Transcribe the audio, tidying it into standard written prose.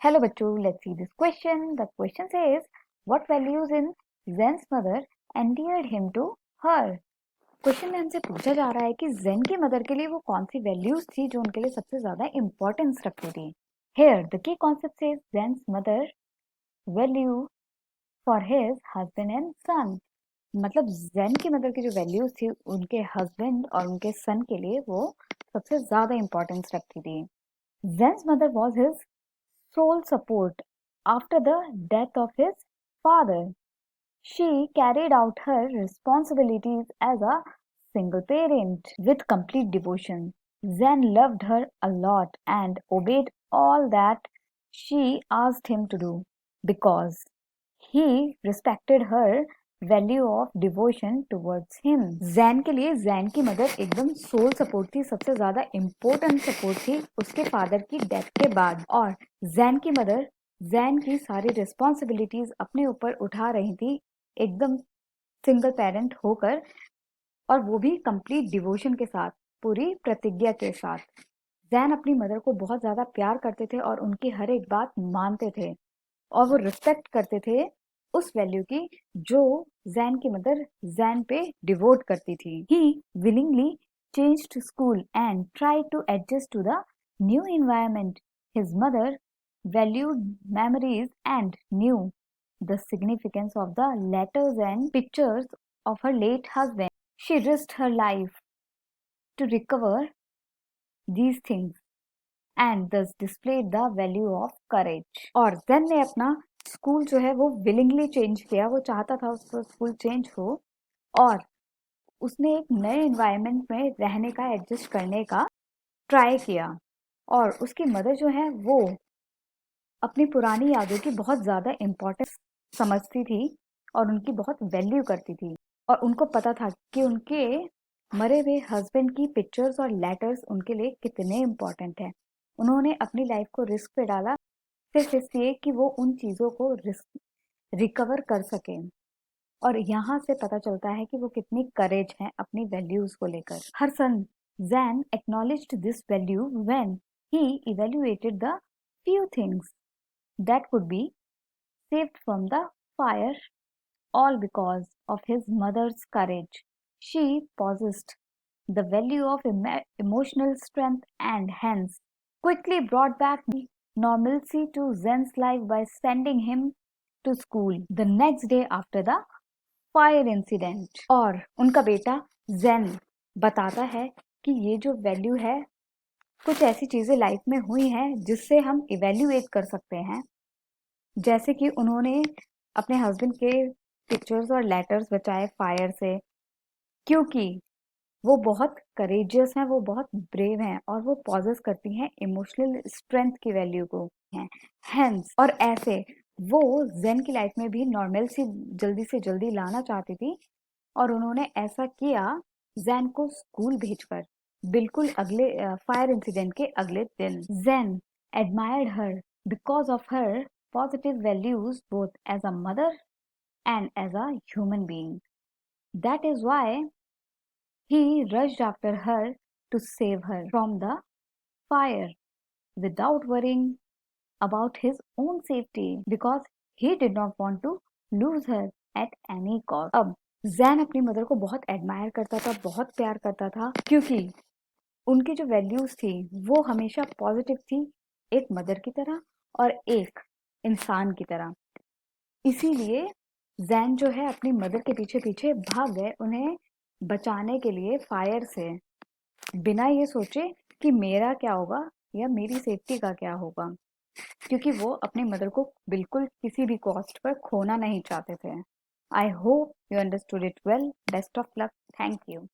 Hello बच्चों, let's see this question. The question says, what values in Zen's mother endeared him to her? Question में हमसे पूछा जा रहा है कि जेन की मदर के लिए वो कौन सी वैल्यूज थी जो उनके लिए सबसे ज्यादा इंपॉर्टेंस रखती थी. Here the key concept is Zen's mother value for his husband and son. मतलब जेन की मदर की जो वैल्यूज थी उनके हस्बैंड और उनके सन के लिए वो सबसे ज्यादा इंपॉर्टेंस रखती थी. Zen's mother was his sole support after the death of his father. She carried out her responsibilities as a single parent with complete devotion. Zen loved her a lot and obeyed all that she asked him to do because he respected her value of devotion towards him. Jain के लिए जैन की mother एकदम soul support थी, सबसे ज्यादा important support थी उसके father की डेथ के बाद. और जैन की मदर जैन की सारी रिस्पॉन्सिबिलिटीज अपने ऊपर उठा रही थी एकदम सिंगल पेरेंट होकर, और वो भी कंप्लीट डिवोशन के साथ, पूरी प्रतिज्ञा के साथ. जैन अपनी मदर को बहुत ज्यादा प्यार करते थे और उनकी हर एक बात मानते थे और वो रिस्पेक्ट करते थे उस वैल्यू की जो जैन की मदर जैन पे डिवोट करती थी. ही willingly changed school and tried to adjust to the new environment. His mother valued memories and knew the significance of the letters and pictures of her late husband. She risked her life to recover these things and thus displayed the value of courage. और जैन ने अपना school जो है वो willingly change किया. वो चाहता था उसका स्कूल चेंज हो और उसने एक नए एनवायरनमेंट में रहने का, एडजस्ट करने का ट्राई किया. और उसकी मदर जो है वो अपनी पुरानी यादों की बहुत ज़्यादा इम्पोर्टेंस समझती थी और उनकी बहुत वैल्यू करती थी. और उनको पता था कि उनके मरे हुए हस्बैंड की पिक्चर्स और लेटर्स उनके लिए कितने इम्पोर्टेंट हैं. उन्होंने अपनी लाइफ को रिस्क पे डाला सिर्फ इसलिए कि वो उन चीज़ों को रिकवर कर सकें. और यहाँ से पता चलता है कि वो कितनी करेज है अपनी वैल्यूज को लेकर. Her son Jen acknowledged this value when he evaluated the few things that could be saved from the fire, all because of his mother's courage. She possessed the value of emotional strength and hence quickly brought back normalcy to Zen's life by sending him to school the next day after the fire incident. और उनका बेटा जेन बताता है कि ये जो value है, कुछ ऐसी चीजें लाइफ में हुई हैं जिससे हम इवेल्युएट कर सकते हैं. जैसे कि उन्होंने अपने हस्बैंड के पिक्चर्स और लेटर्स बचाए फायर से, क्योंकि वो बहुत करेजियस हैं, वो बहुत ब्रेव हैं और वो पॉजेस करती हैं इमोशनल स्ट्रेंथ की वैल्यू को हैं. हेंस और ऐसे वो जेन की लाइफ में भी नॉर्मल सी जल्दी से जल्दी लाना चाहती थी और उन्होंने ऐसा किया जेन को स्कूल भेजकर बिल्कुल अगले फायर इंसिडेंट के अगले दिन. Jen admired her because of her positive values both as a mother and as a human being. That is why he rushed after her to save her from the fire without worrying about his own safety because he did not want to lose her at any cost. अब जैन अपनी mother को बहुत admire करता था, बहुत प्यार करता था, क्योंकि उनकी जो वैल्यूज थी वो हमेशा पॉजिटिव थी, एक मदर की तरह और एक इंसान की तरह. इसीलिए जैन जो है अपनी मदर के पीछे पीछे भाग गए उन्हें बचाने के लिए फायर से, बिना ये सोचे कि मेरा क्या होगा या मेरी सेफ्टी का क्या होगा, क्योंकि वो अपनी मदर को बिल्कुल किसी भी कॉस्ट पर खोना नहीं चाहते थे. I hope you understood it well. Best of luck. Thank you.